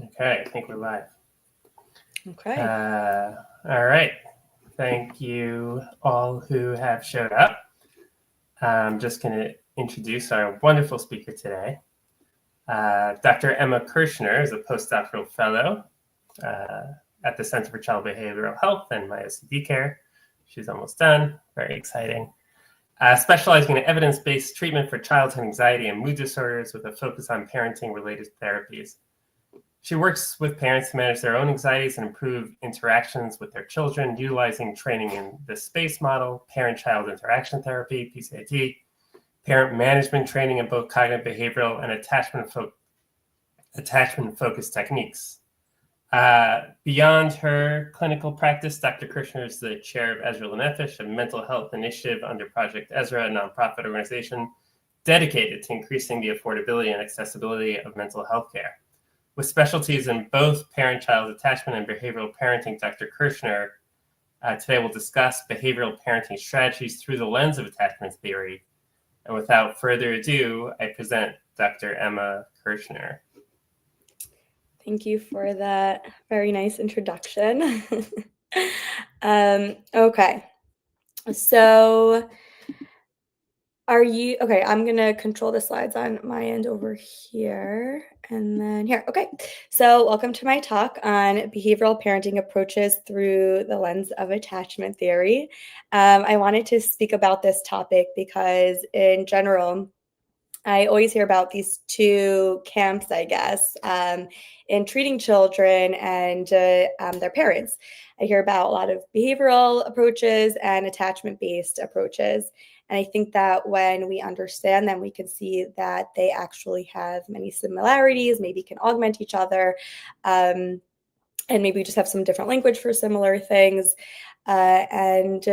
Okay, I think we're live. Okay. All right. Thank you all who have showed up. I'm just going to introduce our wonderful speaker today. Dr. Emma Kirschner is a postdoctoral fellow at the Center for Child Behavioral Health and MyOCD Care. She's almost done. Very exciting. Specializing in evidence-based treatment for childhood anxiety and mood disorders with a focus on parenting-related therapies. She works with parents to manage their own anxieties and improve interactions with their children, utilizing training in the SPACE model, parent-child interaction therapy, PsyD, parent management training in both cognitive behavioral and attachment-focused techniques. Beyond her clinical practice, Dr. Kirschner is the chair of Ezra Lenefesh, a mental health initiative under Project Ezra, a nonprofit organization dedicated to increasing the affordability and accessibility of mental health care. With specialties in both parent-child attachment and behavioral parenting, Dr. Kirschner today will discuss behavioral parenting strategies through the lens of attachment theory. And without further ado, I present Dr. Emma Kirschner. Thank you for that very nice introduction. Okay. So okay, I'm going to control the slides on my end over here and then here. Okay. So welcome to my talk on behavioral parenting approaches through the lens of attachment theory. I wanted to speak about this topic because in general, I always hear about these two camps, I guess, in treating children and their parents. I hear about a lot of behavioral approaches and attachment-based approaches. And I think that when we understand them, we can see that they actually have many similarities, maybe can augment each other, and maybe we just have some different language for similar things, and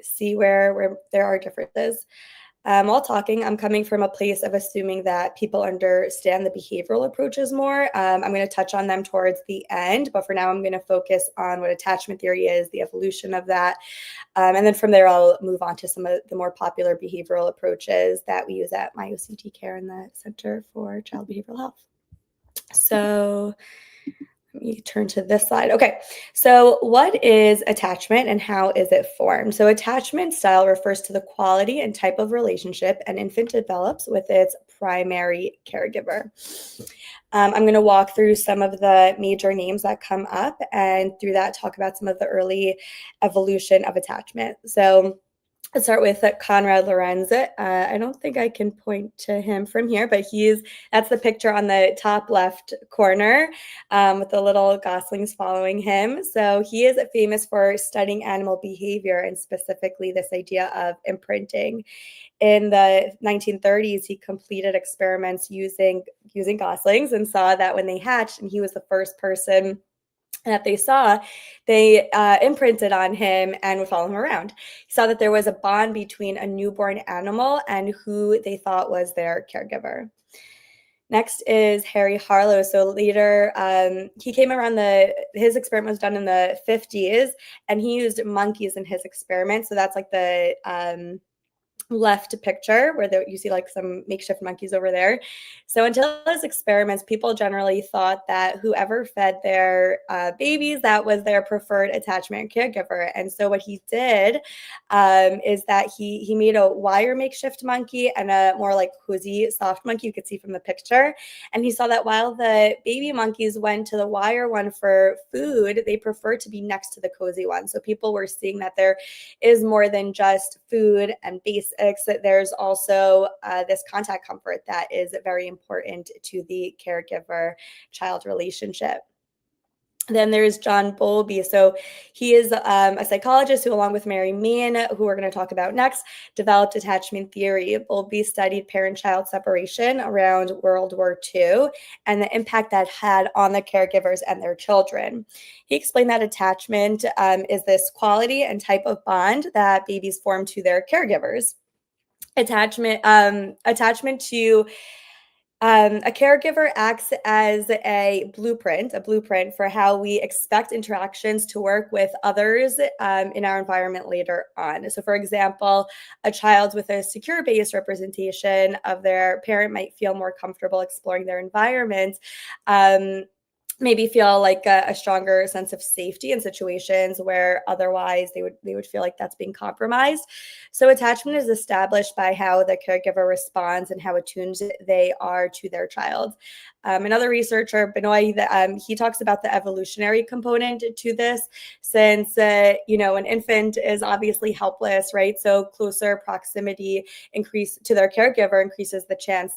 see where there are differences. While talking, I'm coming from a place of assuming that people understand the behavioral approaches more. I'm going to touch on them towards the end, but for now, I'm going to focus on what attachment theory is, the evolution of that. And then from there, I'll move on to some of the more popular behavioral approaches that we use at MyOCD Care and the Center for Child Behavioral Health. So let me turn to this slide. Okay, so what is attachment and how is it formed? So attachment style refers to the quality and type of relationship an infant develops with its primary caregiver. I'm going to walk through some of the major names that come up and through that talk about some of the early evolution of attachment. So let's start with Konrad Lorenz. I don't think I can point to him from here, but that's the picture on the top left corner with the little goslings following him. So he is famous for studying animal behavior and specifically this idea of imprinting. In the 1930s, he completed experiments using goslings and saw that when they hatched, and he was the first person that they saw, they imprinted on him and would follow him around. He saw that there was a bond between a newborn animal and who they thought was their caregiver. Next is Harry Harlow. So later, he came around his experiment was done in the 50s, and he used monkeys in his experiment. So that's like the left picture where you see like some makeshift monkeys over there. So until his experiments, people generally thought that whoever fed their babies, that was their preferred attachment caregiver. And so what he did is that he made a wire makeshift monkey and a more like cozy soft monkey you could see from the picture. And he saw that while the baby monkeys went to the wire one for food, they preferred to be next to the cozy one. So people were seeing that there is more than just food and basics, that there's also this contact comfort that is very important to the caregiver-child relationship. Then there's John Bowlby. So he is a psychologist who, along with Mary Main, who we're going to talk about next, developed attachment theory. Bowlby studied parent-child separation around World War II and the impact that had on the caregivers and their children. He explained that attachment is this quality and type of bond that babies form to their caregivers. Attachment to a caregiver acts as a blueprint for how we expect interactions to work with others in our environment later on. So, for example, a child with a secure-based representation of their parent might feel more comfortable exploring their environment maybe feel like a stronger sense of safety in situations where otherwise they would feel like that's being compromised. So attachment is established by how the caregiver responds and how attuned they are to their child. Another researcher, Benoit, he talks about the evolutionary component to this, since an infant is obviously helpless, right? So closer proximity to their caregiver increases the chance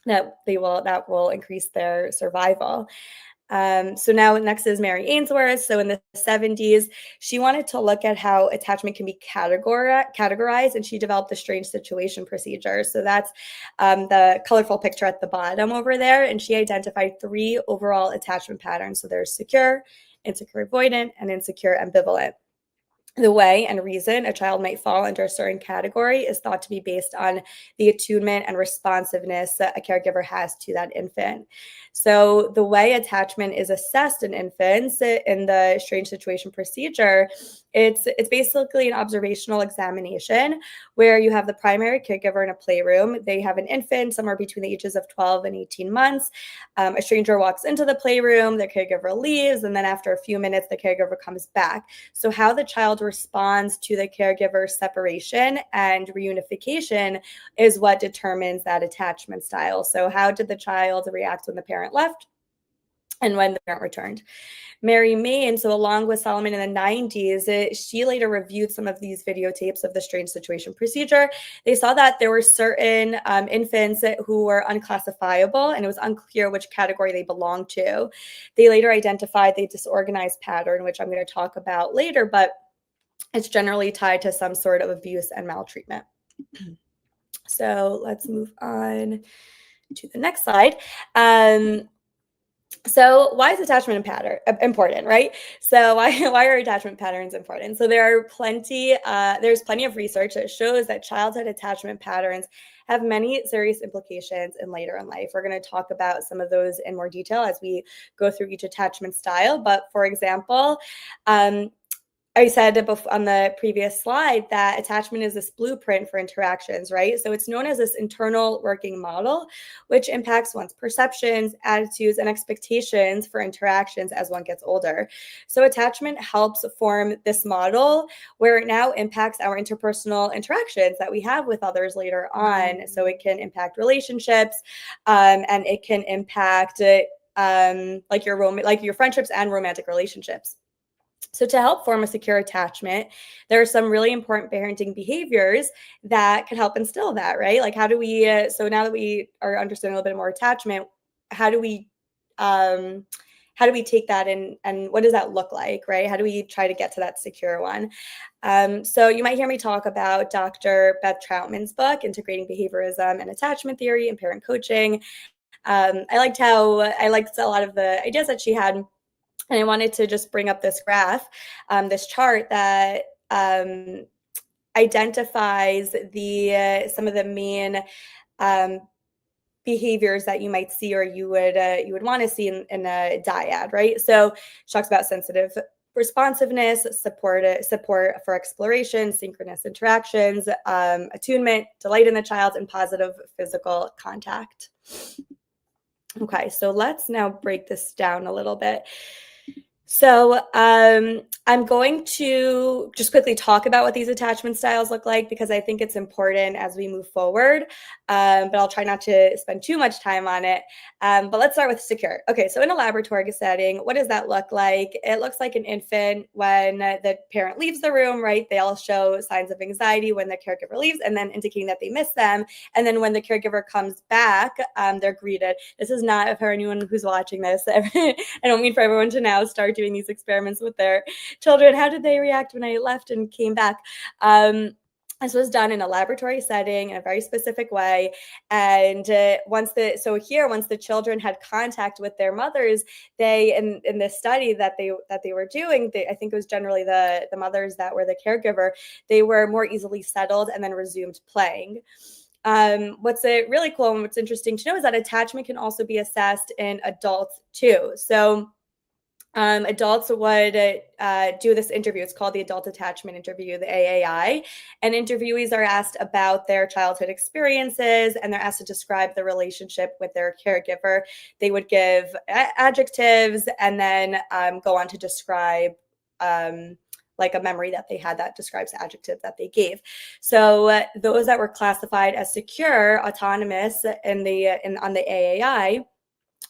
that will increase their survival. So now next is Mary Ainsworth. So in the 70s, she wanted to look at how attachment can be categorized, and she developed the strange situation procedure. So that's the colorful picture at the bottom over there. And she identified 3 overall attachment patterns. So there's secure, insecure avoidant, and insecure ambivalent. The way and reason a child might fall under a certain category is thought to be based on the attunement and responsiveness that a caregiver has to that infant. So the way attachment is assessed in infants in the strange situation procedure, it's basically an observational examination where you have the primary caregiver in a playroom. They have an infant somewhere between the ages of 12 and 18 months. A stranger walks into the playroom, the caregiver leaves, and then after a few minutes, the caregiver comes back. So how the child responds to the caregiver separation and reunification is what determines that attachment style. So how did the child react when the parent left and when the parent returned? Mary Main, so along with Solomon in the 90s, she later reviewed some of these videotapes of the strange situation procedure. They saw that there were certain infants who were unclassifiable, and it was unclear which category they belonged to. They later identified the disorganized pattern, which I'm going to talk about later, but it's generally tied to some sort of abuse and maltreatment. So let's move on to the next slide. So why is attachment important, right? So why are attachment patterns important? So there's plenty of research that shows that childhood attachment patterns have many serious implications in later in life. We're going to talk about some of those in more detail as we go through each attachment style. But for example, I said on the previous slide that attachment is this blueprint for interactions, right? So it's known as this internal working model, which impacts one's perceptions, attitudes, and expectations for interactions as one gets older. So attachment helps form this model where it now impacts our interpersonal interactions that we have with others later on. So it can impact relationships, and it can impact like your friendships and romantic relationships. So to help form a secure attachment, there are some really important parenting behaviors that can help instill that, right? Like how do we, so now that we are understanding a little bit more attachment, how do we take that and what does that look like, right? How do we try to get to that secure one? So you might hear me talk about Dr. Beth Troutman's book, Integrating Behaviorism and Attachment Theory in Parent Coaching. I liked a lot of the ideas that she had. And I wanted to just bring up this graph, this chart that identifies some of the main behaviors that you might see or you would want to see in a dyad, right? So she talks about sensitive responsiveness, support for exploration, synchronous interactions, attunement, delight in the child, and positive physical contact. Okay, so let's now break this down a little bit. So I'm going to just quickly talk about what these attachment styles look like because I think it's important as we move forward, but I'll try not to spend too much time on it. But let's start with secure. Okay, so in a laboratory setting, what does that look like? It looks like an infant when the parent leaves the room, right? They all show signs of anxiety when the caregiver leaves and then indicating that they miss them. And then when the caregiver comes back, they're greeted. This is not for anyone who's watching this. I don't mean for everyone to now start doing these experiments with their children. How did they react when I left and came back? This was done in a laboratory setting in a very specific way. And once the children had contact with their mothers, they in this study that they were doing, I think it was generally the mothers that were the caregiver, they were more easily settled and then resumed playing. What's really cool and what's interesting to know is that attachment can also be assessed in adults too. So Adults would do this interview. It's called the Adult Attachment Interview, the AAI. And interviewees are asked about their childhood experiences, and they're asked to describe the relationship with their caregiver. They would give adjectives and then go on to describe like a memory that they had that describes the adjective that they gave. So those that were classified as secure, autonomous on the AAI,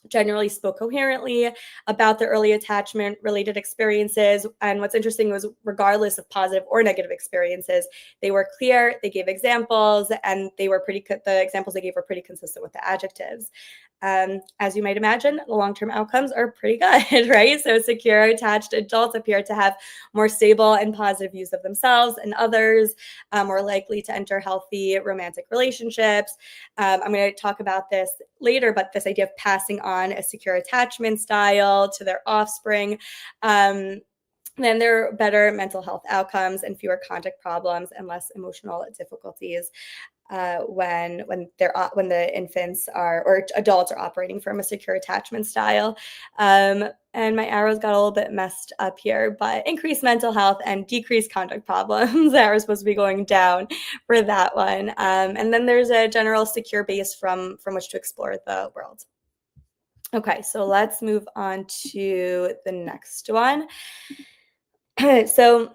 generally spoke coherently about their early attachment related experiences. And what's interesting was, regardless of positive or negative experiences, they were clear, they gave examples, and the examples they gave were pretty consistent with the adjectives. As you might imagine, the long-term outcomes are pretty good, right? So secure attached adults appear to have more stable and positive views of themselves and others, more likely to enter healthy romantic relationships. I'm going to talk about this later, but this idea of passing on a secure attachment style to their offspring. Then there are better mental health outcomes and fewer contact problems and less emotional difficulties when the infants or adults are operating from a secure attachment style. And my arrows got a little bit messed up here, but increased mental health and decreased conduct problems that are supposed to be going down for that one. And then there's a general secure base from which to explore the world. Okay, so let's move on to the next one. So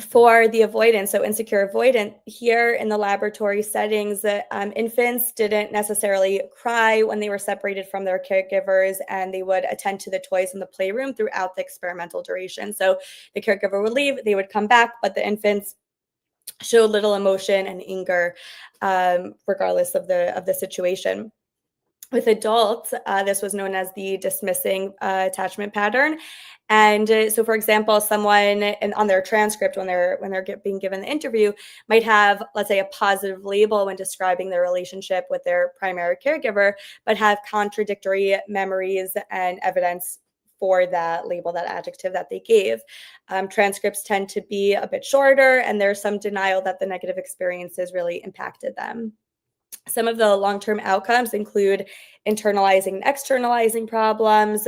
for the avoidance, so insecure avoidant, here in the laboratory settings, infants didn't necessarily cry when they were separated from their caregivers, and they would attend to the toys in the playroom throughout the experimental duration. So the caregiver would leave, they would come back, but the infants showed little emotion and anger, regardless of the situation. With adults, this was known as the dismissing attachment pattern. And so, for example, someone on their transcript, when they're being given the interview, might have, let's say, a positive label when describing their relationship with their primary caregiver, but have contradictory memories and evidence for that label, that adjective that they gave. Transcripts tend to be a bit shorter, and there's some denial that the negative experiences really impacted them. Some of the long-term outcomes include internalizing and externalizing problems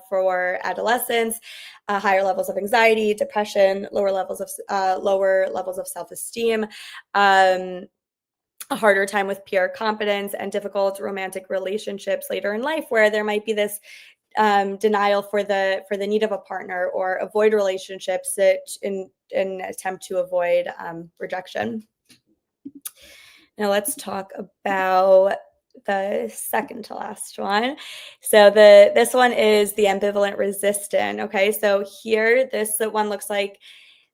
for adolescents, higher levels of anxiety, depression, lower levels of self-esteem, a harder time with peer competence, and difficult romantic relationships later in life, where there might be this denial for the need of a partner, or avoid relationships in an attempt to avoid rejection. Now let's talk about the second to last one. So this one is the ambivalent resistant. Okay, so here this one looks like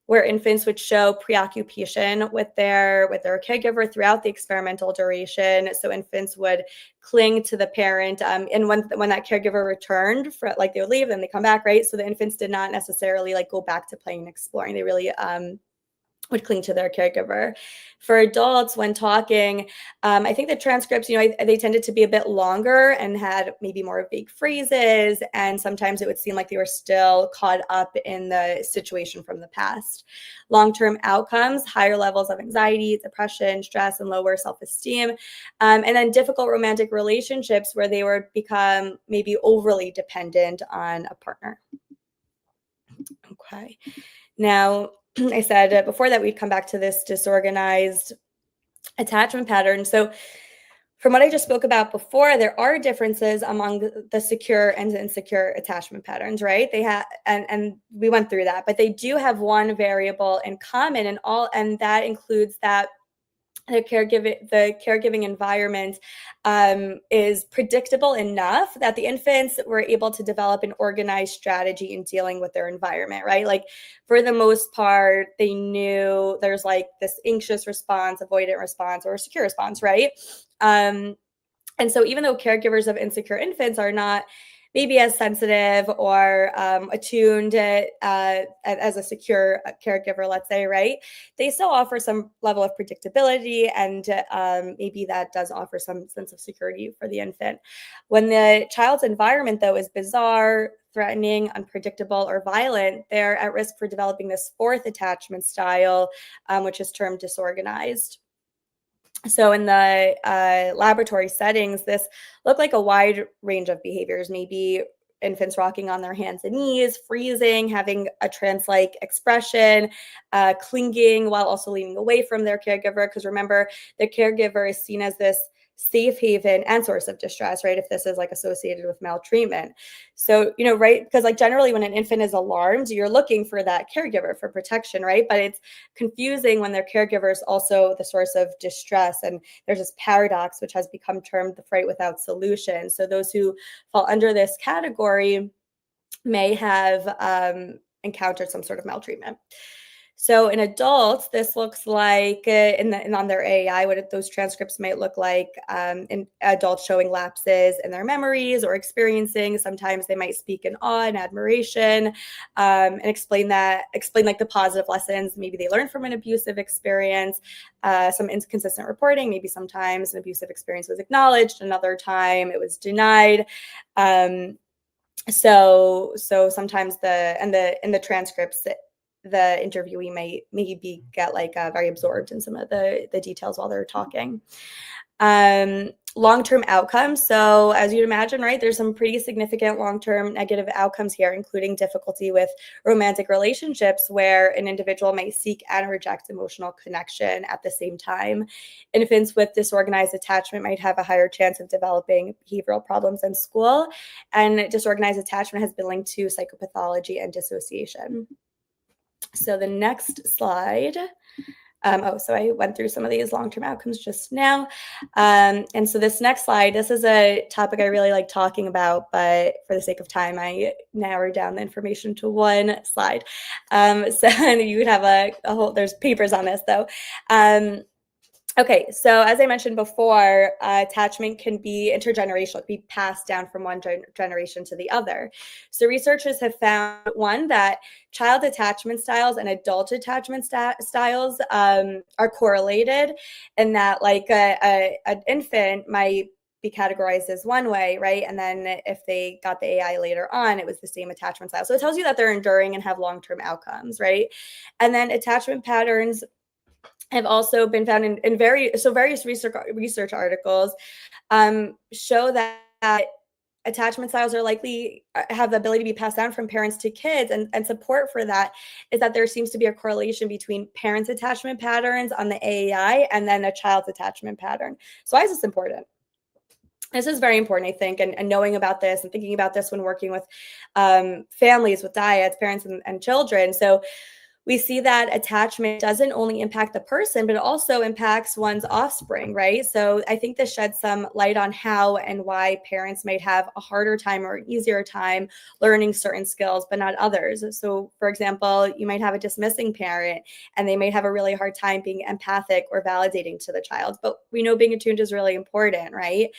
where infants would show preoccupation with their caregiver throughout the experimental duration. So infants would cling to the parent, and when that caregiver returned, they would leave, then they come back, right? So the infants did not necessarily go back to playing and exploring. They really would cling to their caregiver. For adults, when talking, I think the transcripts, they tended to be a bit longer and had maybe more vague phrases, and sometimes it would seem like they were still caught up in the situation from the past. Long-term outcomes: higher levels of anxiety, depression, stress, and lower self-esteem, and then difficult romantic relationships where they would become maybe overly dependent on a partner. Okay, now I said before that we'd come back to this disorganized attachment pattern. So from what I just spoke about before, there are differences among the secure and insecure attachment patterns, right? They have, and we went through that, but they do have one variable in common, and that includes that the caregiving environment is predictable enough that the infants were able to develop an organized strategy in dealing with their environment, right? For the most part, they knew there's this anxious response, avoidant response, or secure response, right? And so even though caregivers of insecure infants are not maybe as sensitive or attuned as a secure caregiver, let's say, right? They still offer some level of predictability, and maybe that does offer some sense of security for the infant. When the child's environment, though, is bizarre, threatening, unpredictable, or violent, they're at risk for developing this fourth attachment style, which is termed disorganized. So in the laboratory settings, this looked like a wide range of behaviors, maybe infants rocking on their hands and knees, freezing, having a trance-like expression, clinging while also leaning away from their caregiver. Because remember, the caregiver is seen as this safe haven and source of distress, right? If this is like associated with maltreatment. So, right? Because like generally when an infant is alarmed, you're looking for that caregiver for protection, right? But it's confusing when their caregiver is also the source of distress. And there's this paradox, which has become termed the fright without solution. So those who fall under this category may have encountered some sort of maltreatment. So in adults, this looks like, on their AAI, what those transcripts might look like in adults showing lapses in their memories or experiencing. Sometimes they might speak in awe and admiration and explain like the positive lessons maybe they learned from an abusive experience, some inconsistent reporting. Maybe sometimes an abusive experience was acknowledged, another time it was denied. So sometimes in the transcripts, the interviewee may maybe get like very absorbed in some of the details while they're talking. Long-term outcomes. So as you'd imagine, right, there's some pretty significant long-term negative outcomes here, including difficulty with romantic relationships where an individual might seek and reject emotional connection at the same time. Infants with disorganized attachment might have a higher chance of developing behavioral problems in school, and disorganized attachment has been linked to psychopathology and dissociation. So the next slide. So I went through some of these long-term outcomes just now. And so this next slide, this is a topic I really like talking about, but for the sake of time, I narrowed down the information to one slide. So you would have a whole, there's papers on this though. Okay, so as I mentioned before, attachment can be intergenerational, it can be passed down from one generation to the other. So researchers have found, one, that child attachment styles and adult attachment styles are correlated, and that like an infant might be categorized as one way, right? And then if they got the AI later on, it was the same attachment style. So it tells you that they're enduring and have long-term outcomes, right? And then attachment patterns have also been found in various research articles show that attachment styles are likely have the ability to be passed down from parents to kids, and support for that is that there seems to be a correlation between parents' attachment patterns on the AAI and then a child's attachment pattern. So why is this important? This is very important, I think, and knowing about this and thinking about this when working with families, with dyads, parents, and children. So we see that attachment doesn't only impact the person, but it also impacts one's offspring, right? So I think this sheds some light on how and why parents might have a harder time or an easier time learning certain skills, but not others. So for example, you might have a dismissing parent and they might have a really hard time being empathic or validating to the child, but we know being attuned is really important, right?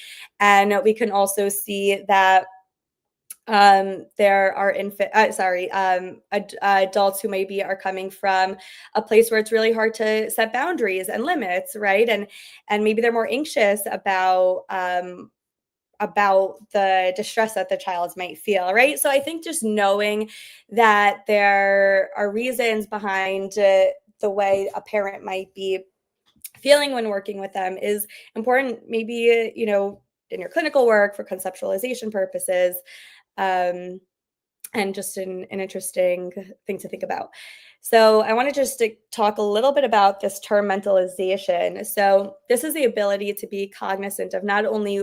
And we can also see that there are adults who maybe are coming from a place where it's really hard to set boundaries and limits, right? And maybe they're more anxious about the distress that the child might feel, right? So I think just knowing that there are reasons behind the way a parent might be feeling when working with them is important, maybe, in your clinical work for conceptualization purposes. And just an interesting thing to think about. So I want to just talk a little bit about this term mentalization. So this is the ability to be cognizant of not only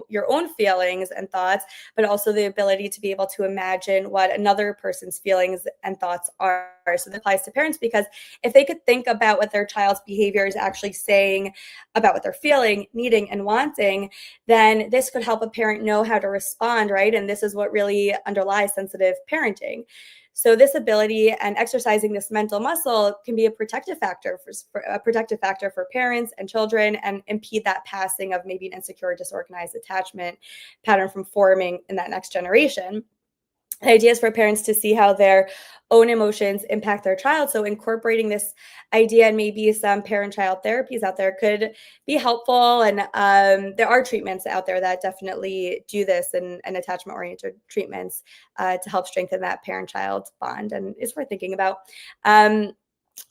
your own feelings and thoughts, but also the ability to be able to imagine what another person's feelings and thoughts are. So that applies to parents, because if they could think about what their child's behavior is actually saying about what they're feeling, needing, and wanting, then this could help a parent know how to respond, right? And this is what really underlies sensitive parenting. So this ability and exercising this mental muscle can be a protective factor for parents and children, and impede that passing of maybe an insecure, disorganized attachment pattern from forming in that next generation. The idea is for parents to see how their own emotions impact their child. So incorporating this idea and maybe some parent-child therapies out there could be helpful. And there are treatments out there that definitely do this, and attachment-oriented treatments to help strengthen that parent-child bond. And it's worth thinking about.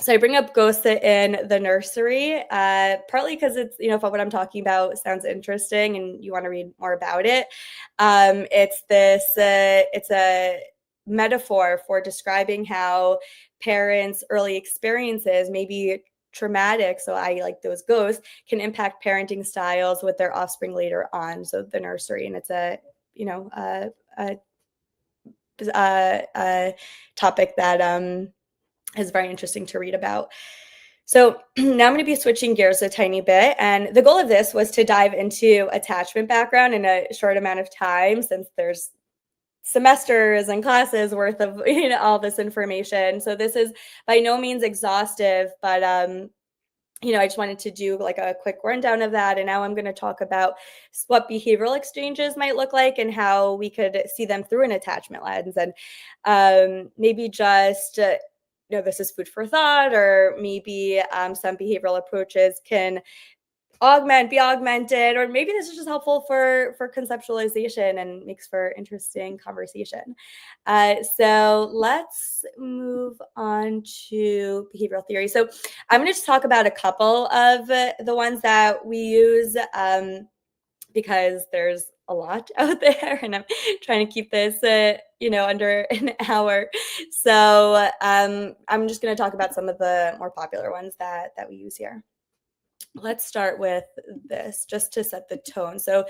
So I bring up ghosts in the nursery, partly because it's, if what I'm talking about sounds interesting and you want to read more about it. It's a metaphor for describing how parents' early experiences may be traumatic. So I like those ghosts can impact parenting styles with their offspring later on. So the nursery, and it's a, a topic that is very interesting to read about. So now I'm going to be switching gears a tiny bit. And the goal of this was to dive into attachment background in a short amount of time, since there's semesters and classes worth of all this information. So this is by no means exhaustive, but I just wanted to do like a quick rundown of that. And now I'm going to talk about what behavioral exchanges might look like and how we could see them through an attachment lens. And maybe just, this is food for thought, or maybe some behavioral approaches can be augmented, or maybe this is just helpful for conceptualization and makes for interesting conversation. So let's move on to behavioral theory. So I'm going to just talk about a couple of the ones that we use, because there's a lot out there and I'm trying to keep this under an hour. So I'm just going to talk about some of the more popular ones that we use here. Let's start with this just to set the tone. So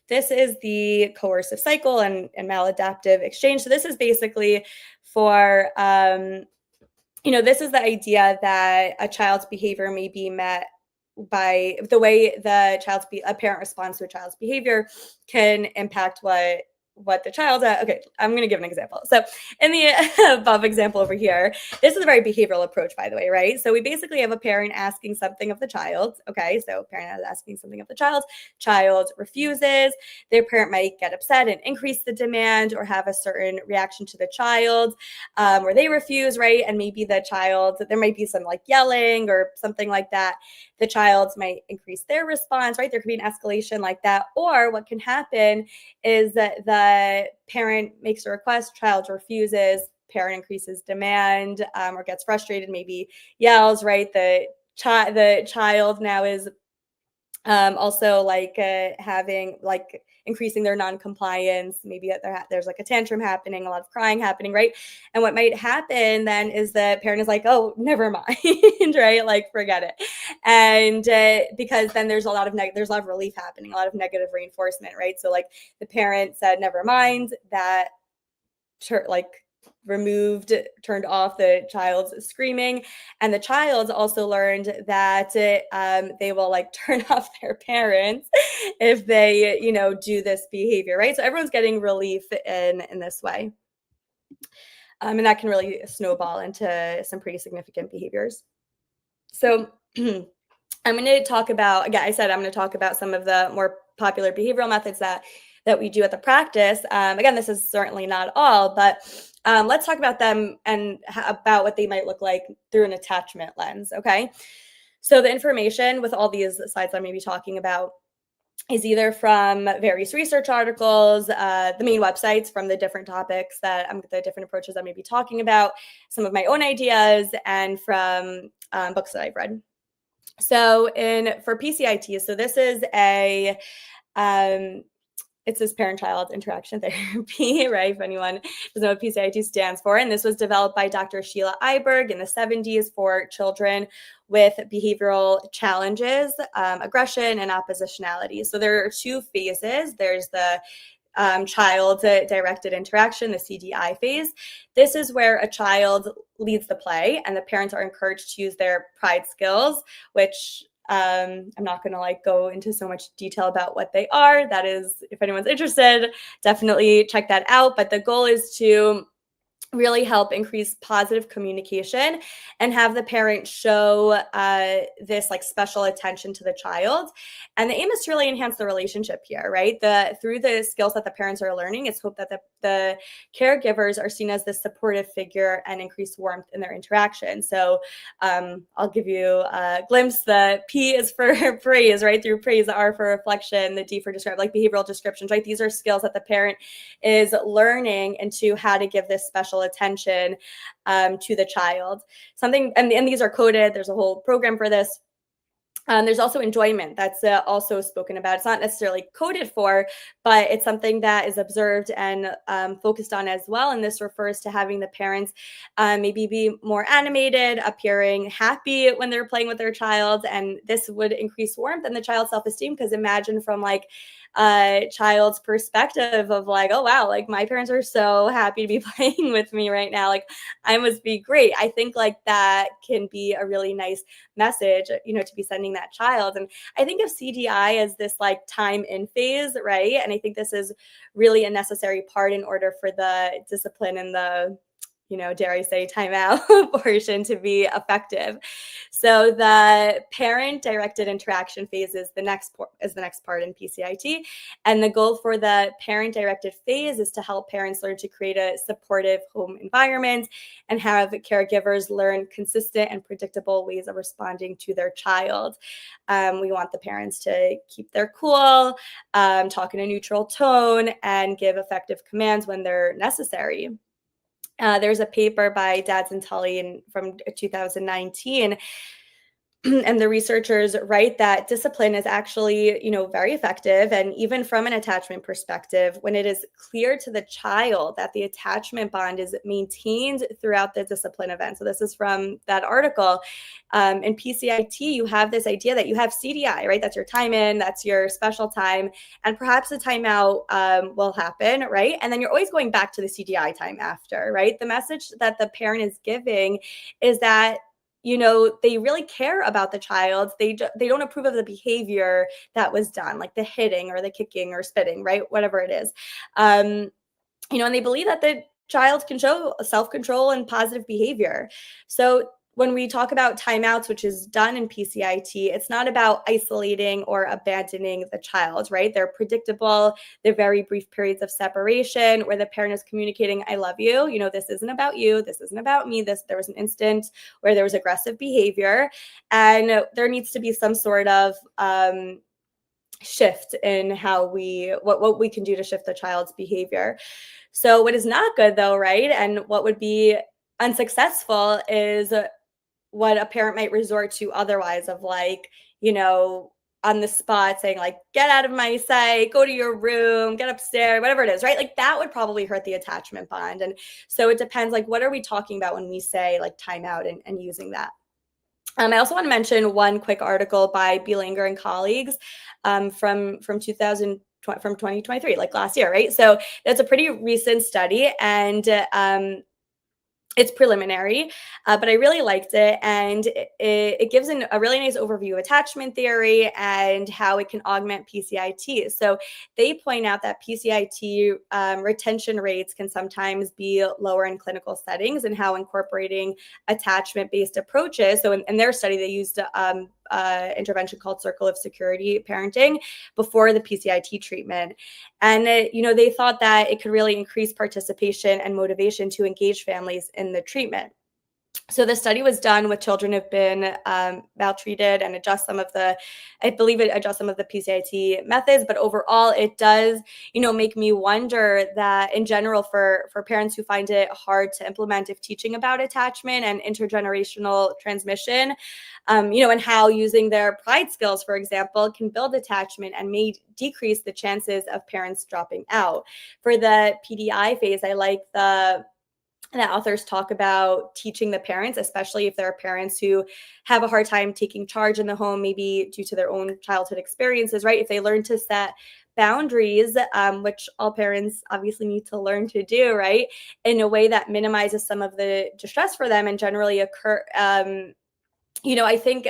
this is the coercive cycle and maladaptive exchange. So this is basically for, this is the idea that a child's behavior may be met by the way a parent responds to a child's behavior can impact what the child, okay, I'm going to give an example. So in the above example over here, this is a very behavioral approach, by the way, right? So we basically have a parent asking something of the child. Okay, so parent is asking something of the child refuses. Their parent might get upset and increase the demand, or have a certain reaction to the child, or they refuse, right? And maybe there might be some like yelling or something like that. The child might increase their response, right? There could be an escalation like that. Or what can happen is that the parent makes a request, child refuses, parent increases demand, or gets frustrated, maybe yells, right? The child now is also having increasing their non-compliance, maybe there's like a tantrum happening, a lot of crying happening, right? And what might happen then is the parent is like, oh, never mind, right? Like, forget it. And because then there's a lot of relief happening, a lot of negative reinforcement, right? So like the parent said, never mind, that turned off the child's screaming, and the child also learned that they will turn off their parents if they do this behavior, right? So everyone's getting relief in this way, and that can really snowball into some pretty significant behaviors. So I'm going to talk about, again, I said I'm going to talk about some of the more popular behavioral methods that we do at the practice. Again, this is certainly not all, but let's talk about them and about what they might look like through an attachment lens, okay? So the information with all these slides I'm going to be talking about is either from various research articles, the main websites from the different topics the different approaches I'm going to be talking about, some of my own ideas, and from books that I've read. So for PCIT, so this is it says parent-child interaction therapy, right? If anyone doesn't know what PCIT stands for. And this was developed by Dr. Sheila Iberg in the 70s for children with behavioral challenges, aggression, and oppositionality. So there are two phases. There's the child-directed interaction, the CDI phase. This is where a child leads the play and the parents are encouraged to use their pride skills, which I'm not going to go into so much detail about what they are. That is, if anyone's interested, definitely check that out. But the goal is to really help increase positive communication and have the parent show this special attention to the child. And the aim is to really enhance the relationship here, right? Through the skills that the parents are learning, it's hoped that the caregivers are seen as the supportive figure and increase warmth in their interaction. So I'll give you a glimpse. The P is for praise, right? Through praise, the R for reflection, the D for describe, behavioral descriptions, right? These are skills that the parent is learning into how to give this special parental attention to the child. Something, and these are coded. There's a whole program for this. There's also enjoyment that's also spoken about. It's not necessarily coded for, but it's something that is observed and focused on as well. And this refers to having the parents maybe be more animated, appearing happy when they're playing with their child. And this would increase warmth and the child's self-esteem, because imagine from like a child's perspective of like, oh, wow, like my parents are so happy to be playing with me right now. Like I must be great. I think like that can be a really nice message, to be sending that child. And I think of CDI as this like time in phase, right? And I think this is really a necessary part in order for the discipline and the, dare I say, timeout portion to be effective. So the parent-directed interaction phase is the next part in PCIT, and the goal for the parent-directed phase is to help parents learn to create a supportive home environment and have caregivers learn consistent and predictable ways of responding to their child. We want the parents to keep their cool, talk in a neutral tone, and give effective commands when they're necessary. There's a paper by Dads and Tully from 2019, and the researchers write that discipline is actually, very effective. And even from an attachment perspective, when it is clear to the child that the attachment bond is maintained throughout the discipline event. So this is from that article. In PCIT, you have this idea that you have CDI, right? That's your time in, that's your special time. And perhaps a timeout will happen, right? And then you're always going back to the CDI time after, right? The message that the parent is giving is that they really care about the child. They don't approve of the behavior that was done, like the hitting or the kicking or spitting, right? Whatever it is. And they believe that the child can show self-control and positive behavior. So when we talk about timeouts, which is done in PCIT, it's not about isolating or abandoning the child, right? They're predictable. They're very brief periods of separation where the parent is communicating, I love you. This isn't about you. This isn't about me. There was an instance where there was aggressive behavior, and there needs to be some sort of shift in how what we can do to shift the child's behavior. So what is not good though, right? And what would be unsuccessful is what a parent might resort to otherwise, of like, on the spot saying like, get out of my sight, go to your room, get upstairs, whatever it is, right? Like that would probably hurt the attachment bond. And so it depends, like, what are we talking about when we say like timeout and using that? I also want to mention one quick article by Belanger and colleagues from 2023, like last year, right? So that's a pretty recent study, and it's preliminary, but I really liked it. And it gives a really nice overview of attachment theory and how it can augment PCIT. So they point out that PCIT retention rates can sometimes be lower in clinical settings, and how incorporating attachment-based approaches. So in their study, they used intervention called Circle of Security Parenting before the PCIT treatment. And, they thought that it could really increase participation and motivation to engage families in the treatment. So the study was done with children who've been maltreated, and adjusts some of the PCIT methods. But overall, it does, make me wonder that in general for parents who find it hard to implement, if teaching about attachment and intergenerational transmission, and how using their pride skills, for example, can build attachment and may decrease the chances of parents dropping out. For the PDI phase, I like the authors talk about teaching the parents, especially if there are parents who have a hard time taking charge in the home, maybe due to their own childhood experiences, right? If they learn to set boundaries, which all parents obviously need to learn to do, right, in a way that minimizes some of the distress for them and generally occur, I think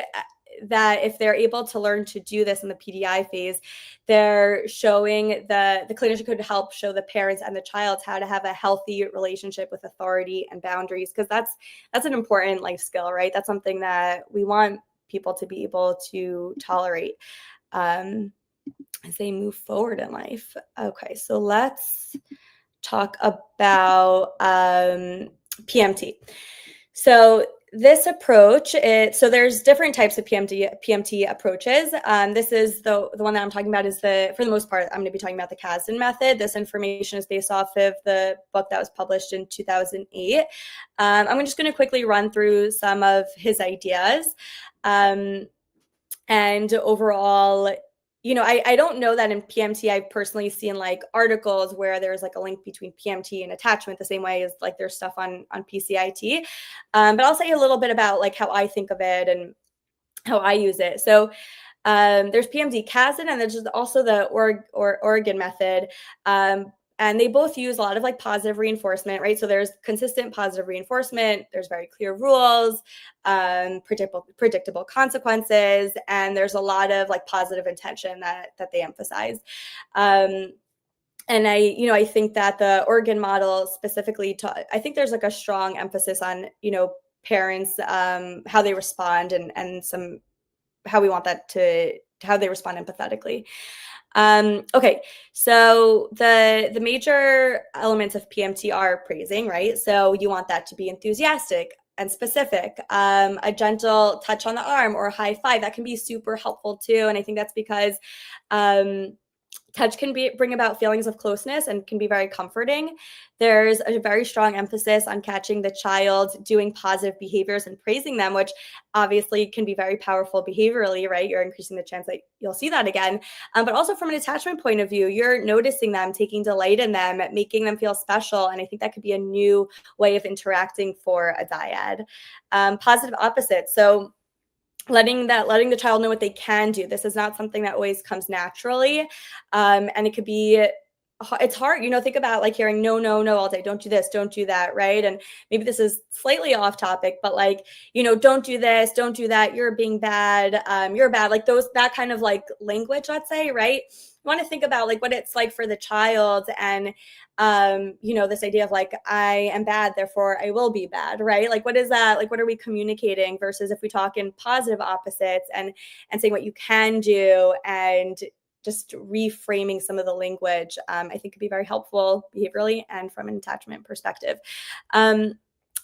that if they're able to learn to do this in the PDI phase, they're showing the clinician could help show the parents and the child how to have a healthy relationship with authority and boundaries, because that's an important life skill, right? That's something that we want people to be able to tolerate as they move forward in life. Okay, so let's talk about PMT. So this approach, so there's different types of PMT approaches. This is the one that I'm talking about is for the most part, I'm going to be talking about the Kasdan method. This information is based off of the book that was published in 2008. I'm just going to quickly run through some of his ideas. And overall, I don't know that in PMT I've personally seen like articles where there's like a link between PMT and attachment the same way as like there's stuff on PCIT. But I'll say a little bit about like how I think of it and how I use it. So there's PMT Kasdan, and there's also the Oregon method. And they both use a lot of like positive reinforcement, right? So there's consistent positive reinforcement. There's very clear rules, predictable consequences, and there's a lot of like positive intention that they emphasize. And I think that the Oregon model specifically, I think there's like a strong emphasis on, parents, how they respond and some how we want that to how they respond empathetically. Okay, so the major elements of PMT are praising, right? So you want that to be enthusiastic and specific. A gentle touch on the arm or a high five, that can be super helpful too. And I think that's because touch can bring about feelings of closeness and can be very comforting. There's a very strong emphasis on catching the child doing positive behaviors and praising them, which obviously can be very powerful behaviorally, right? You're increasing the chance that you'll see that again. But also from an attachment point of view, you're noticing them, taking delight in them, making them feel special. And I think that could be a new way of interacting for a dyad. Positive opposites. So letting the child know what they can do. This is not something that always comes naturally. And it could be, it's hard, think about like hearing no all day, don't do this, don't do that, right? And maybe this is slightly off topic, but like, don't do this, don't do that, you're being bad, you're bad, like that kind of like language, let's say, right? You want to think about like what it's like for the child and this idea of like, I am bad, therefore I will be bad, right? Like, what is that? Like, what are we communicating versus if we talk in positive opposites and saying what you can do and just reframing some of the language, I think could be very helpful behaviorally and from an attachment perspective.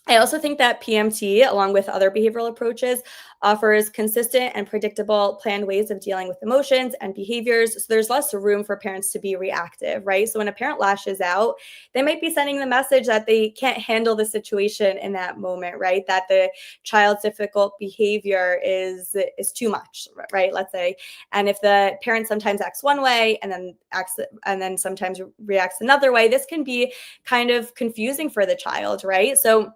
I also think that PMT, along with other behavioral approaches, offers consistent and predictable planned ways of dealing with emotions and behaviors. So there's less room for parents to be reactive, right? So when a parent lashes out, they might be sending the message that they can't handle the situation in that moment, right? That the child's difficult behavior is too much, right? Let's say. And if the parent sometimes acts one way and then sometimes reacts another way, this can be kind of confusing for the child, right? So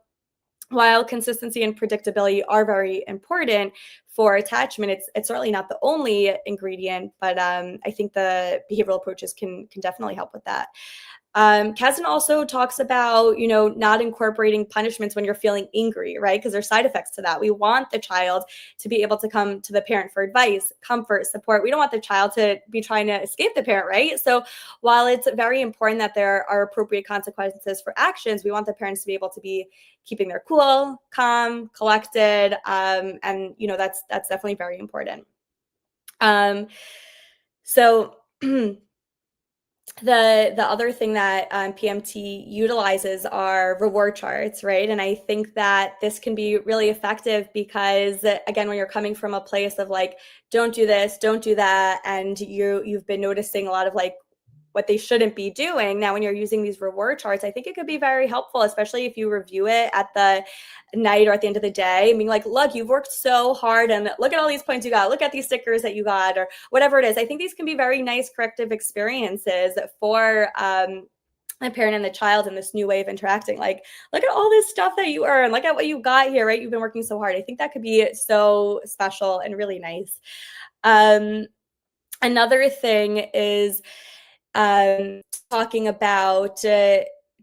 while consistency and predictability are very important for attachment, it's certainly not the only ingredient, but I think the behavioral approaches can definitely help with that. Kasdan also talks about, not incorporating punishments when you're feeling angry, right? Because there's side effects to that. We want the child to be able to come to the parent for advice, comfort, support. We don't want the child to be trying to escape the parent, right? So while it's very important that there are appropriate consequences for actions, we want the parents to be able to be keeping their cool, calm, collected. And, that's definitely very important. So the other thing that PMT utilizes are reward charts, right? And I think that this can be really effective because, again, when you're coming from a place of like, don't do this, don't do that, and you've been noticing a lot of like what they shouldn't be doing. Now, when you're using these reward charts, I think it could be very helpful, especially if you review it at the night or at the end of the day. I mean, like, look, you've worked so hard and look at all these points you got. Look at these stickers that you got or whatever it is. I think these can be very nice corrective experiences for the parent and the child in this new way of interacting. Like, look at all this stuff that you earn. Look at what you got here, right? You've been working so hard. I think that could be so special and really nice. Another thing is talking about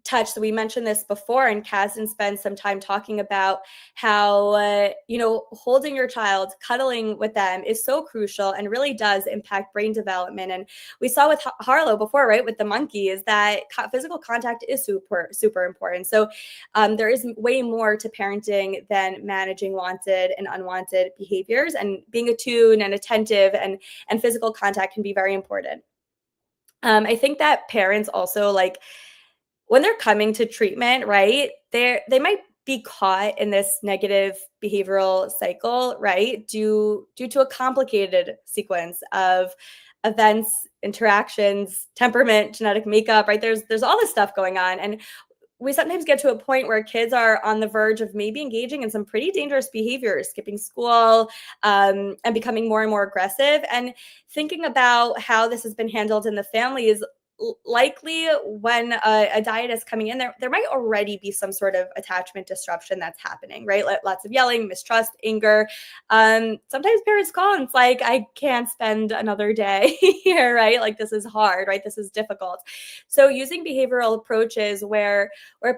touch. So we mentioned this before, and Kasdan spends some time talking about how, holding your child, cuddling with them is so crucial and really does impact brain development. And we saw with Harlow before, right, with the monkey, is that physical contact is super, super important. So there is way more to parenting than managing wanted and unwanted behaviors, and being attuned and attentive and physical contact can be very important. I think that parents also, like, when they're coming to treatment, right, they might be caught in this negative behavioral cycle, right? Due to a complicated sequence of events, interactions, temperament, genetic makeup, right? There's all this stuff going on. And we sometimes get to a point where kids are on the verge of maybe engaging in some pretty dangerous behaviors, skipping school, and becoming more and more aggressive. And thinking about how this has been handled in the family is likely when a diet is coming in, there might already be some sort of attachment disruption that's happening, right? Lots of yelling, mistrust, anger. Sometimes parents call and it's like, I can't spend another day here, right? Like, this is hard, right? This is difficult. So using behavioral approaches where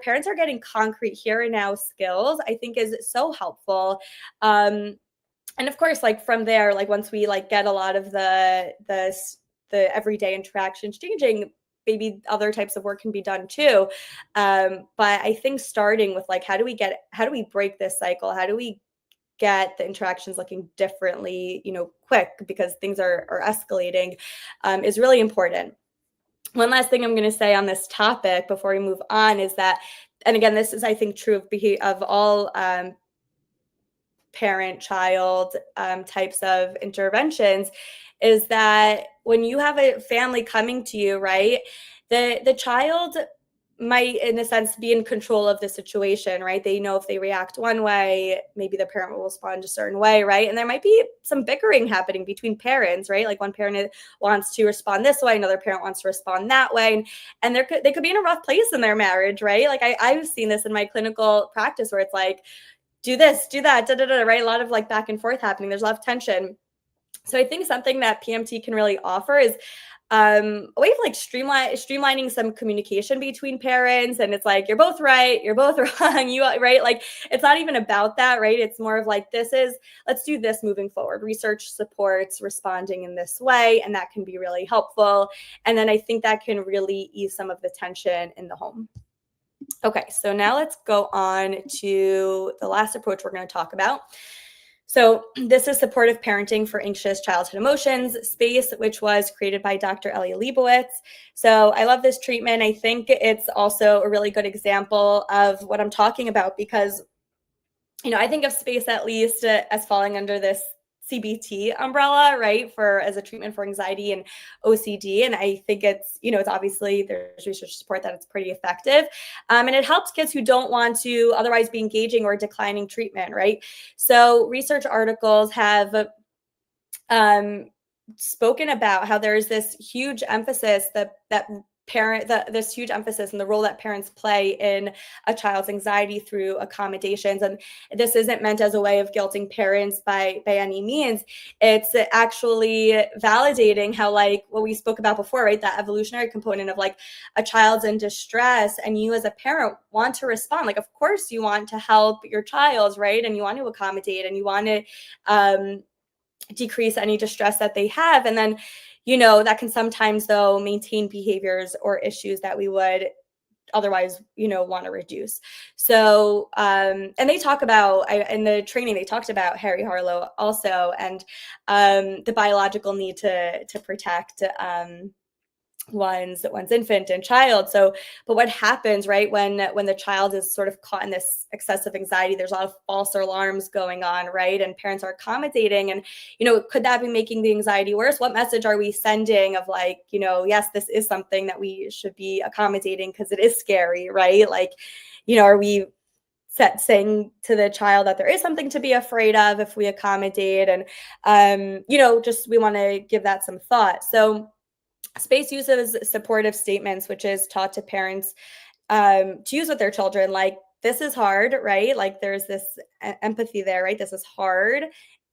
parents are getting concrete here and now skills, I think is so helpful. And of course, like from there, like once we like get a lot of the everyday interactions changing, maybe other types of work can be done too. But I think starting with like, how do we break this cycle? How do we get the interactions looking differently, quick, because things are escalating, is really important. One last thing I'm going to say on this topic before we move on is that, and again, this is, I think, true of all parent-child types of interventions, is that when you have a family coming to you, right, the child might, in a sense, be in control of the situation, right? They know if they react one way, maybe the parent will respond a certain way, right? And there might be some bickering happening between parents, right? Like one parent wants to respond this way, another parent wants to respond that way. And they could be in a rough place in their marriage, right? Like I've seen this in my clinical practice where it's like, do this, do that, right? A lot of like back and forth happening. There's a lot of tension. So I think something that PMT can really offer is a way of like streamlining some communication between parents. And it's like, you're both right, you're both wrong, right? Like, it's not even about that, right? It's more of like, let's do this moving forward. Research supports responding in this way, and that can be really helpful. And then I think that can really ease some of the tension in the home. Okay, so now let's go on to the last approach we're going to talk about. So this is supportive parenting for anxious childhood emotions, SPACE, which was created by Dr. Elia Leibowitz. So I love this treatment. I think it's also a really good example of what I'm talking about because, I think of SPACE at least as falling under this CBT umbrella, right, as a treatment for anxiety and OCD. And I think it's obviously there's research support that it's pretty effective. And it helps kids who don't want to otherwise be engaging or declining treatment, right? So research articles have spoken about how there's this huge emphasis this huge emphasis in the role that parents play in a child's anxiety through accommodations. And this isn't meant as a way of guilting parents by any means. It's actually validating how, like what we spoke about before, right? That evolutionary component of like a child's in distress and you as a parent want to respond. Like, of course you want to help your child, right? And you want to accommodate and you want to decrease any distress that they have. And then that can sometimes, though, maintain behaviors or issues that we would otherwise, want to reduce. So, and they talk about, in the training, they talked about Harry Harlow also, and the biological need to protect one's infant and child. So, but what happens, right, when the child is sort of caught in this excessive anxiety, there's a lot of false alarms going on, right? And parents are accommodating, and could that be making the anxiety worse? What message are we sending of like, yes, this is something that we should be accommodating because it is scary, right? Like, are we saying to the child that there is something to be afraid of if we accommodate? And just we want to give that some thought. So SPACE uses supportive statements, which is taught to parents to use with their children. Like, this is hard, right? Like, there's this empathy there, right? This is hard.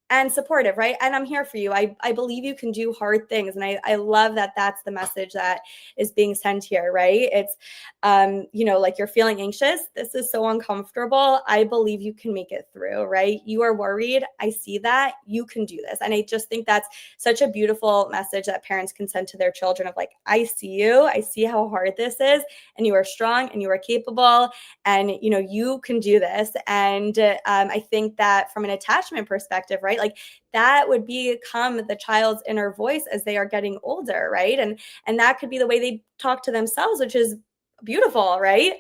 And supportive, right? And I'm here for you. I believe you can do hard things. And I love that that's the message that is being sent here, right? It's, like, you're feeling anxious. This is so uncomfortable. I believe you can make it through, right? You are worried. I see that. You can do this. And I just think that's such a beautiful message that parents can send to their children of like, I see you. I see how hard this is. And you are strong and you are capable. And, you can do this. And I think that from an attachment perspective, right? Like, that would become the child's inner voice as they are getting older, right? And that could be the way they talk to themselves, which is beautiful, right?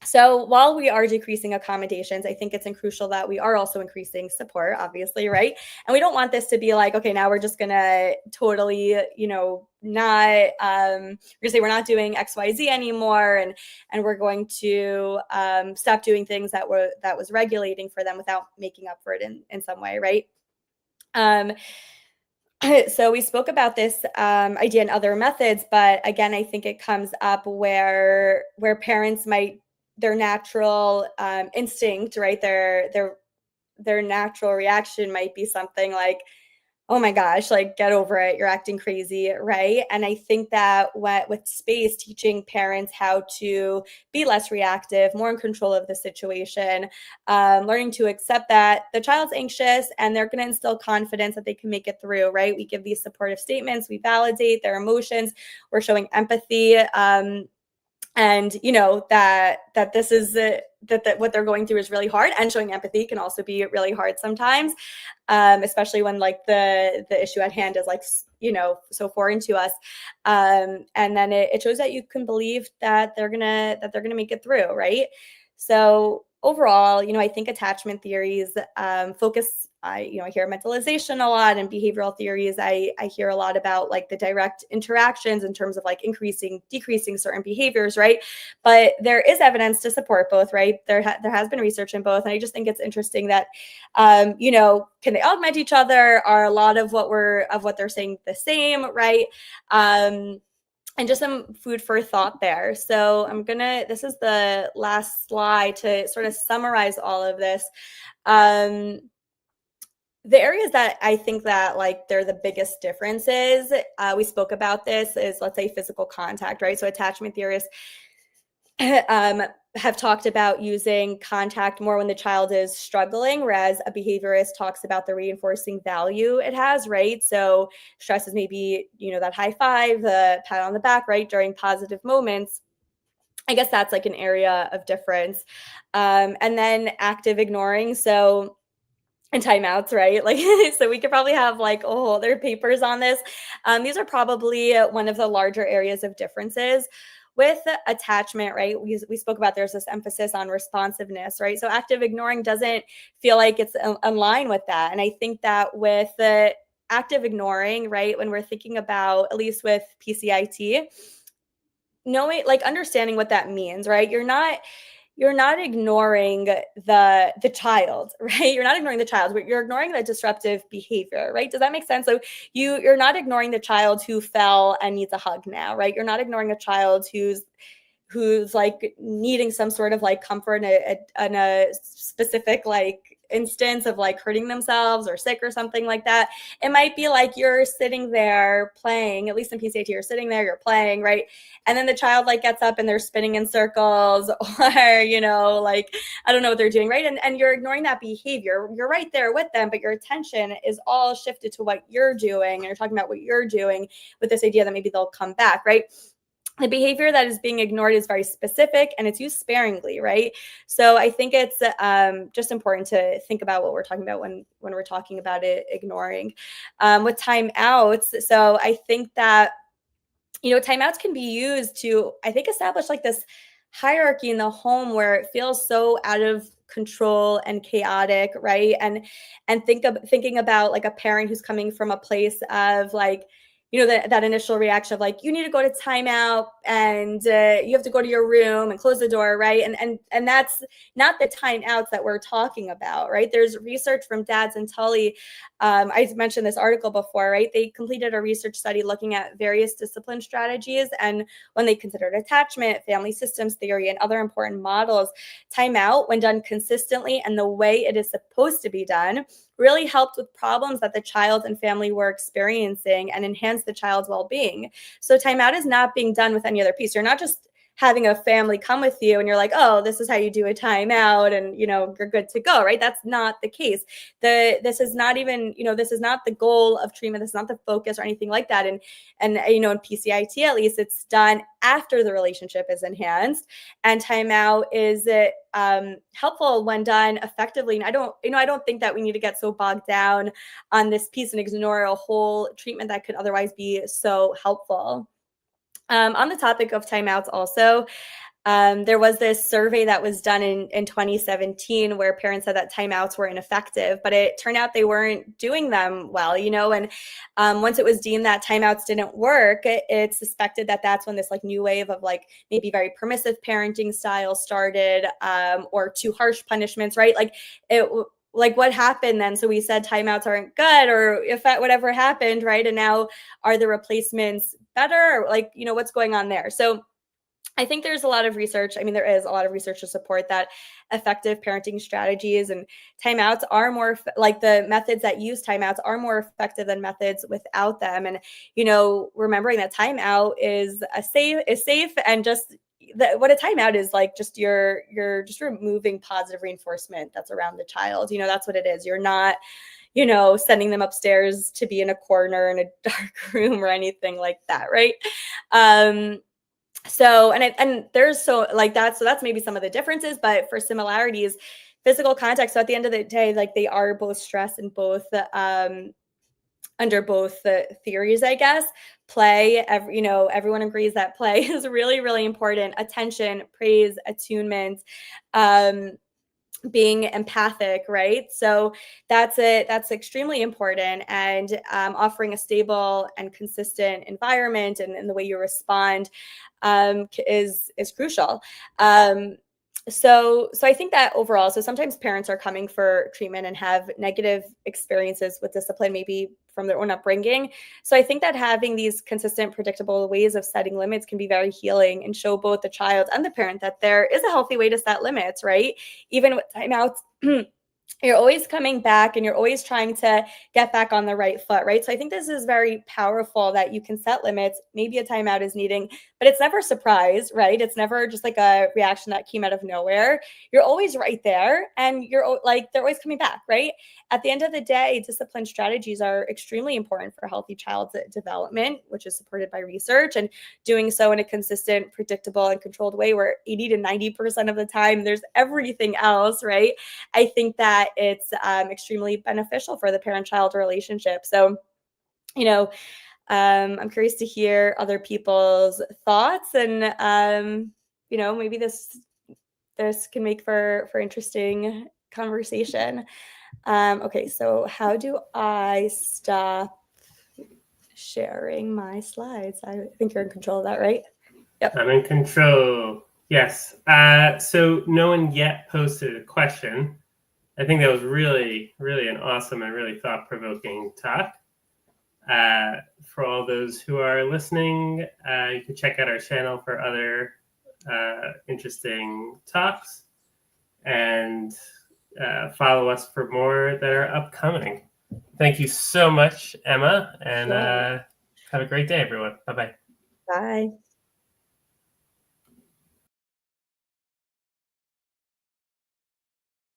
So while we are decreasing accommodations, I think it's crucial that we are also increasing support, obviously, right? And we don't want this to be like, okay, now we're just gonna totally, not we're gonna say we're not doing XYZ anymore, and we're going to stop doing things that was regulating for them without making up for it in some way, right? So we spoke about this idea and other methods, but again, I think it comes up where parents might their natural instinct, right? Their natural reaction might be something like, oh my gosh, like get over it, you're acting crazy, right? And I think that with space, teaching parents how to be less reactive, more in control of the situation, learning to accept that the child's anxious and they're going to instill confidence that they can make it through, right? We give these supportive statements, we validate their emotions, we're showing empathy, and that this is that what they're going through is really hard, and showing empathy can also be really hard sometimes, especially when like the issue at hand is like so foreign to us, and then it shows that you can believe that they're gonna make it through, right? So overall, I think attachment theories focus. I hear mentalization a lot, and behavioral theories. I hear a lot about like the direct interactions in terms of like decreasing certain behaviors, right? But there is evidence to support both, right? There has been research in both, and I just think it's interesting that, can they augment each other? Are a lot of what they're saying the same, right? And just some food for thought there. So this is the last slide to sort of summarize all of this. The areas that I think that like they're the biggest differences, we spoke about this, is let's say physical contact, right? So attachment theorists have talked about using contact more when the child is struggling, whereas a behaviorist talks about the reinforcing value it has, right? So stress is maybe, that high five, the pat on the back, right, during positive moments. I guess that's like an area of difference. And then active ignoring. So, and timeouts, right? Like, so we could probably have like other papers on this. These are probably one of the larger areas of differences with attachment, right? We spoke about there's this emphasis on responsiveness, right? So active ignoring doesn't feel like it's in line with that. And I think that with the active ignoring, right, when we're thinking about, at least with PCIT, knowing, like understanding what that means, right? You're not ignoring the child, right? You're not ignoring the child, but you're ignoring the disruptive behavior, right? Does that make sense? So you're not ignoring the child who fell and needs a hug now, right? You're not ignoring a child who's like needing some sort of like comfort in a specific like instance of like hurting themselves or sick or something like that. It might be like you're sitting there playing, at least in PCAT, you're sitting there, you're playing, right? And then the child like gets up and they're spinning in circles, or like I don't know what they're doing, right? And you're ignoring that behavior. You're right there with them, but your attention is all shifted to what you're doing, and you're talking about what you're doing with this idea that maybe they'll come back, right? The behavior that is being ignored is very specific and it's used sparingly, right? So I think it's just important to think about what we're talking about when we're talking about it ignoring. With timeouts, so I think that timeouts can be used to, I think, establish like this hierarchy in the home where it feels so out of control and chaotic, right? And thinking about like a parent who's coming from a place of like, that initial reaction of like, you need to go to timeout and you have to go to your room and close the door, right? And that's not the timeouts that we're talking about, right? There's research from Dads and Tully. I mentioned this article before, right? They completed a research study looking at various discipline strategies, and when they considered attachment, family systems theory, and other important models, timeout, when done consistently and the way it is supposed to be done, really helped with problems that the child and family were experiencing and enhanced the child's well-being. So timeout is not being done with any other piece. You're not just having a family come with you and you're like, oh, this is how you do a timeout and you're good to go, right? That's not the case. This is not even, this is not the goal of treatment. This is not the focus or anything like that. And in PCIT, at least, it's done after the relationship is enhanced, and timeout is helpful when done effectively. And I don't think that we need to get so bogged down on this piece and ignore a whole treatment that could otherwise be so helpful. On the topic of timeouts also, There was this survey that was done in 2017 where parents said that timeouts were ineffective, but it turned out they weren't doing them well, and once it was deemed that timeouts didn't work, it's suspected that that's when this like new wave of like maybe very permissive parenting style started, or too harsh punishments, right? Like what happened then? So we said timeouts aren't good, or if that whatever happened, right? And now are the replacements better? Or like, what's going on there? So I think there's a lot of research. I mean, there is a lot of research to support that effective parenting strategies and timeouts are more like the methods that use timeouts are more effective than methods without them. And, remembering that timeout is safe and just what a timeout is like, just you're just removing positive reinforcement that's around the child. That's what it is. You're not, sending them upstairs to be in a corner in a dark room or anything like that. Right. So there's so like that. So that's maybe some of the differences, but for similarities, physical contact. So at the end of the day, like they are both stress and both under both the theories, I guess. Play, everyone agrees that play is really, really important. Attention, praise, attunement, being empathic, right? So that's it. That's extremely important. And offering a stable and consistent environment and the way you respond is crucial. So I think that overall, so sometimes parents are coming for treatment and have negative experiences with discipline, maybe from their own upbringing. So I think that having these consistent, predictable ways of setting limits can be very healing and show both the child and the parent that there is a healthy way to set limits, right? Even with timeouts, you're always coming back and you're always trying to get back on the right foot, right? So I think this is very powerful that you can set limits. Maybe a timeout is needing, but it's never a surprise, right? It's never just like a reaction that came out of nowhere. You're always right there and you're like, they're always coming back, right? At the end of the day, discipline strategies are extremely important for healthy child development, which is supported by research, and doing so in a consistent, predictable, and controlled way where 80 to 90% of the time there's everything else, right? I think that it's extremely beneficial for the parent-child relationship. So, I'm curious to hear other people's thoughts, and maybe this can make for interesting conversation. Okay, so how do I stop sharing my slides? I think you're in control of that, right? Yep. I'm in control. Yes. So no one yet posted a question. I think that was really, really an awesome and really thought-provoking talk. For all those who are listening, you can check out our channel for other interesting talks, and follow us for more that are upcoming. Thank you so much, Emma, and have a great day, everyone. Bye-bye. Bye.